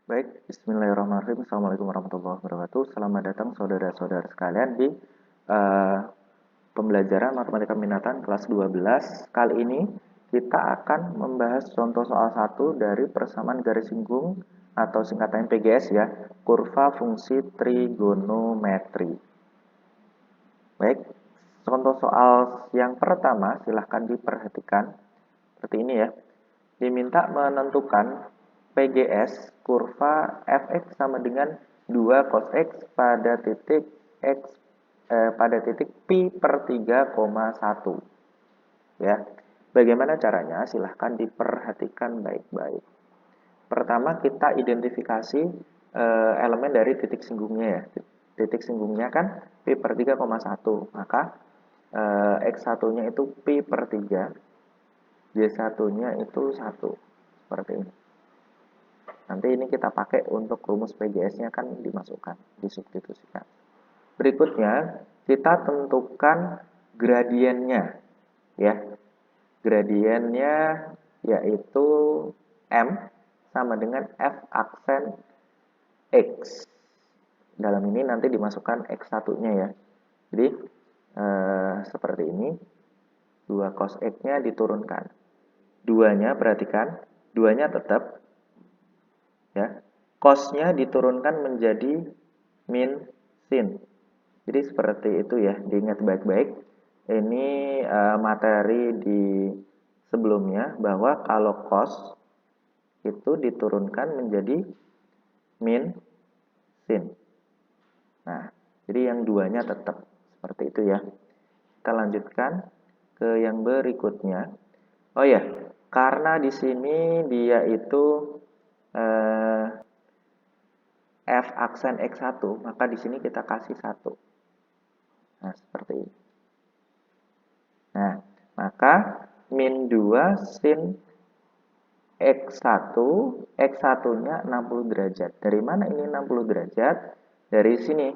Baik, bismillahirrahmanirrahim. Assalamualaikum warahmatullahi wabarakatuh. Selamat datang saudara-saudara sekalian di eh, pembelajaran matematika minatan kelas 12. Kali ini kita akan membahas contoh soal 1 dari persamaan garis singgung atau singkatan PGS ya, kurva fungsi trigonometri. Baik, contoh soal yang pertama silahkan diperhatikan seperti ini ya. Diminta menentukan PGS kurva fx sama dengan 2 cos x pada titik x pada titik pi per 3,1 ya. Bagaimana caranya? Silahkan diperhatikan baik-baik. Pertama kita identifikasi elemen dari titik singgungnya ya. Titik singgungnya kan pi per 3,1, maka x1-nya itu pi per 3, y1-nya itu 1, seperti ini. Nanti ini kita pakai untuk rumus PGS-nya kan dimasukkan, disubstitusikan. Berikutnya, kita tentukan gradiennya. Ya. Gradiennya yaitu M sama dengan F aksen X. Dalam ini nanti dimasukkan X1-nya ya. Jadi, seperti ini. 2 cos X-nya diturunkan. 2-nya, perhatikan, 2-nya tetap ya, cos-nya diturunkan menjadi min sin. Jadi seperti itu ya, diingat baik-baik. Ini materi di sebelumnya bahwa kalau cos itu diturunkan menjadi min sin. Nah, jadi yang 2-nya tetap seperti itu ya. Kita lanjutkan ke yang berikutnya. Oh ya, karena di sini dia itu F aksen X1, maka di sini kita kasih 1. Nah, seperti ini. Nah, maka min 2 sin X1, X1-nya 60 derajat. Dari mana ini 60 derajat? Dari sini.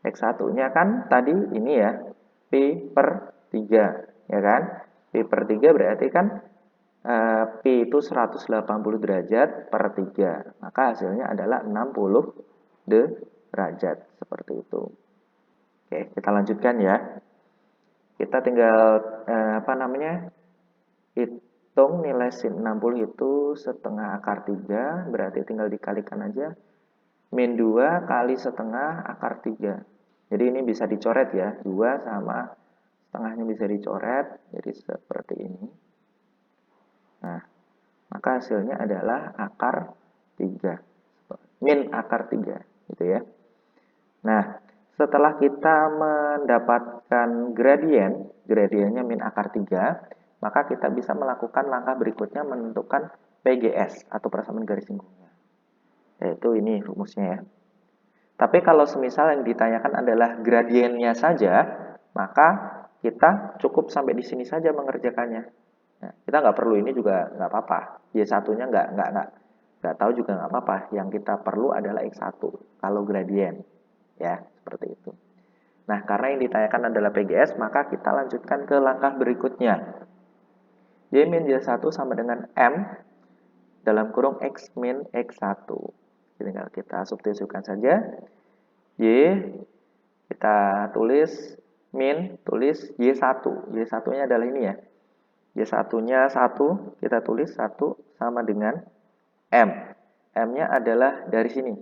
X1-nya kan tadi ini ya, Pi per 3, ya kan? Pi per 3 berarti kan Pi itu 180 derajat per 3. Maka hasilnya adalah 60 derajat. Seperti itu. Oke, kita lanjutkan ya. Kita tinggal hitung nilai sin 60 itu setengah akar 3, berarti tinggal dikalikan aja. Min 2 kali setengah akar 3. Jadi ini bisa dicoret ya, 2 sama setengahnya bisa dicoret, jadi seperti ini. Nah, maka hasilnya adalah akar 3. Min akar 3, gitu ya. Nah, setelah kita mendapatkan gradiennya min akar 3, maka kita bisa melakukan langkah berikutnya menentukan PGS atau persamaan garis singgungnya. Yaitu ini rumusnya ya. Tapi kalau semisal yang ditanyakan adalah gradiennya saja, maka kita cukup sampai di sini saja mengerjakannya. Nah, kita nggak perlu ini juga nggak apa-apa. Y1-nya nggak tahu juga nggak apa-apa. Yang kita perlu adalah X1 kalau gradien. Ya, seperti itu. Nah, karena yang ditanyakan adalah PGS, maka kita lanjutkan ke langkah berikutnya. Y min Y1 sama dengan M dalam kurung X min X1. Tinggal kita substitusikan saja. Y kita tulis min, tulis Y1. Y1-nya adalah ini ya. Y1-nya 1, kita tulis 1 sama dengan M. M-nya adalah dari sini.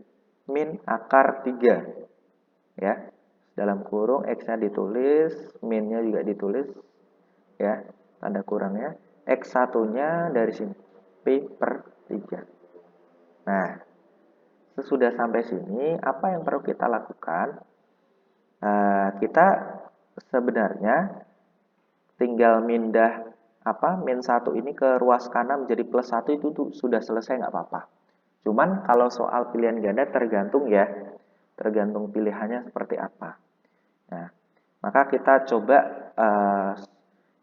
Min akar 3. Ya. Dalam kurung X-nya ditulis, min-nya juga ditulis. Ya, tanda kurangnya. X1-nya dari sini. Pi per 3. Nah, sesudah sampai sini, apa yang perlu kita lakukan? Kita sebenarnya tinggal mindah min 1 ini ke ruas kanan menjadi plus 1 itu tuh sudah selesai nggak apa-apa. Cuman kalau soal pilihan ganda tergantung ya, tergantung pilihannya seperti apa. Nah, maka kita coba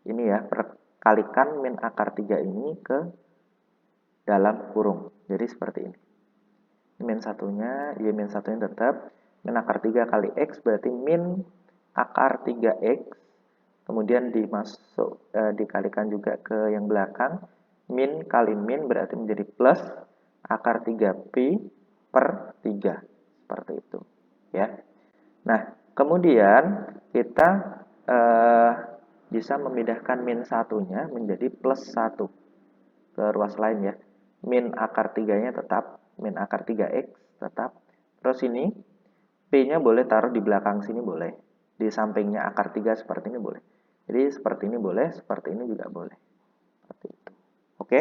ini ya, perkalikan min akar 3 ini ke dalam kurung. Jadi seperti ini. Min satunya, y min satunya tetap min akar 3 kali x berarti min akar 3x, kemudian dikalikan juga ke yang belakang, min kali min berarti menjadi plus akar 3 pi per 3. Seperti itu. Ya. Nah, kemudian kita bisa memindahkan min 1-nya menjadi plus 1 ke ruas lain ya. Min akar 3-nya tetap, min akar 3x tetap. Terus ini, P-nya boleh taruh di belakang sini boleh. Di sampingnya akar 3 seperti ini boleh. Jadi seperti ini boleh, seperti ini juga boleh. Seperti itu. Oke?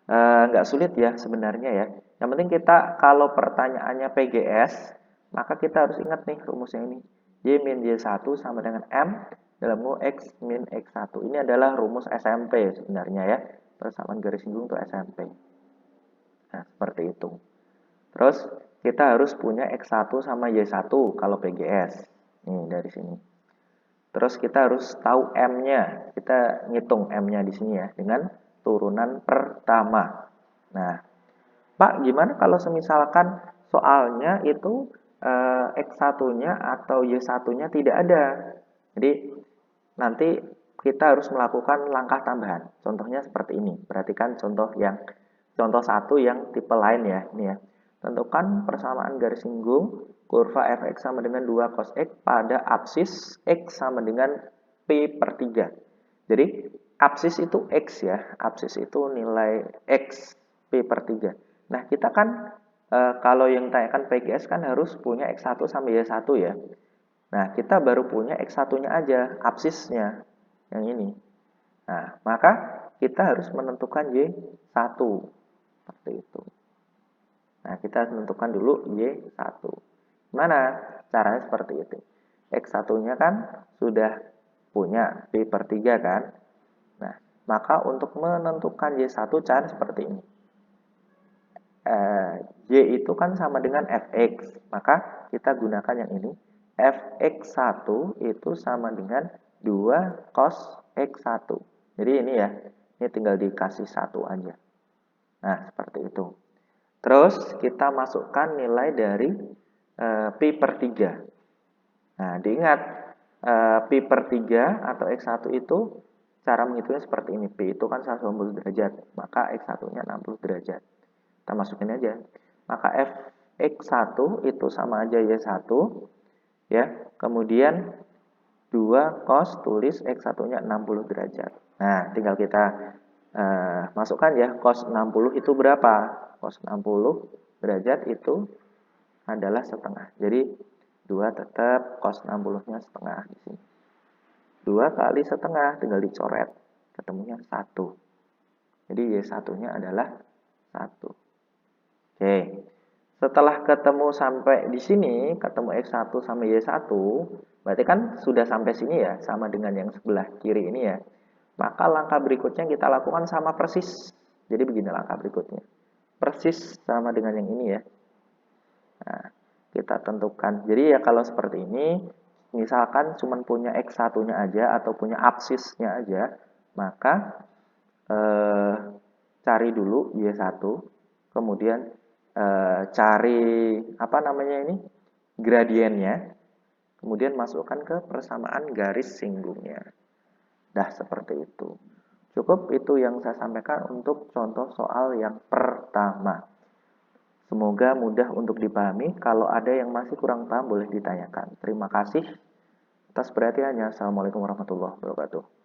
Nggak sulit ya sebenarnya ya. Yang penting kita kalau pertanyaannya PGS, maka kita harus ingat nih rumusnya ini. Y min Y1 sama dengan M dalam U X min X1. Ini adalah rumus SMP sebenarnya ya. Persamaan garis singgung itu SMP. Nah, seperti itu. Terus kita harus punya X1 sama Y1 kalau PGS. Nih dari sini. Terus kita harus tahu M-nya. Kita ngitung M-nya di sini ya dengan turunan pertama. Nah, Pak, gimana kalau semisalkan soalnya itu X1-nya atau Y1-nya tidak ada? Jadi nanti kita harus melakukan langkah tambahan. Contohnya seperti ini. Perhatikan contoh satu yang tipe lain ya. Ini ya. Tentukan persamaan garis singgung kurva fx sama dengan 2 cos x pada apsis x sama dengan p per 3. Jadi apsis itu x ya. Apsis itu nilai x p per 3. Nah kita kan kalau yang ditanyakan PGS kan harus punya x1 sama y1 ya. Nah kita baru punya x1-nya aja, apsisnya yang ini. Nah maka kita harus menentukan y1 seperti itu. Nah, kita tentukan dulu Y1. Mana? Caranya seperti itu. X1-nya kan sudah punya P per 3 kan? Nah, maka untuk menentukan Y1 cara seperti ini. Y itu kan sama dengan Fx. Maka kita gunakan yang ini. Fx1 itu sama dengan 2 cos X1. Jadi ini ya, ini tinggal dikasih 1 aja. Nah, seperti itu. Terus kita masukkan nilai dari Pi per 3. Nah, diingat Pi per 3 atau X1 itu cara menghitungnya seperti ini. Pi itu kan 180 derajat, maka X1-nya 60 derajat. Kita masukin aja. Maka Fx1 itu sama aja Y1. Ya, kemudian 2 cos tulis X1-nya 60 derajat. Nah, tinggal kita masukkan ya, cos 60 itu berapa? Cos 60 derajat itu adalah setengah. Jadi 2 tetap, cos 60-nya setengah di sini. 2 kali setengah, tinggal dicoret. Ketemunya 1. Jadi Y1-nya adalah 1. Oke. Setelah ketemu sampai di sini, ketemu X1 sama Y1, berarti kan sudah sampai sini ya, sama dengan yang sebelah kiri ini ya. Maka langkah berikutnya kita lakukan sama persis. Jadi begini langkah berikutnya. Persis sama dengan yang ini ya. Nah, kita tentukan. Jadi ya kalau seperti ini, misalkan cuma punya X1-nya aja atau punya absisnya aja, maka cari dulu Y1, kemudian cari apa namanya ini? Gradiennya, kemudian masukkan ke persamaan garis singgungnya. Dah seperti itu. Cukup itu yang saya sampaikan untuk contoh soal yang pertama. Semoga mudah untuk dipahami. Kalau ada yang masih kurang paham boleh ditanyakan. Terima kasih atas perhatiannya. Assalamualaikum warahmatullahi wabarakatuh.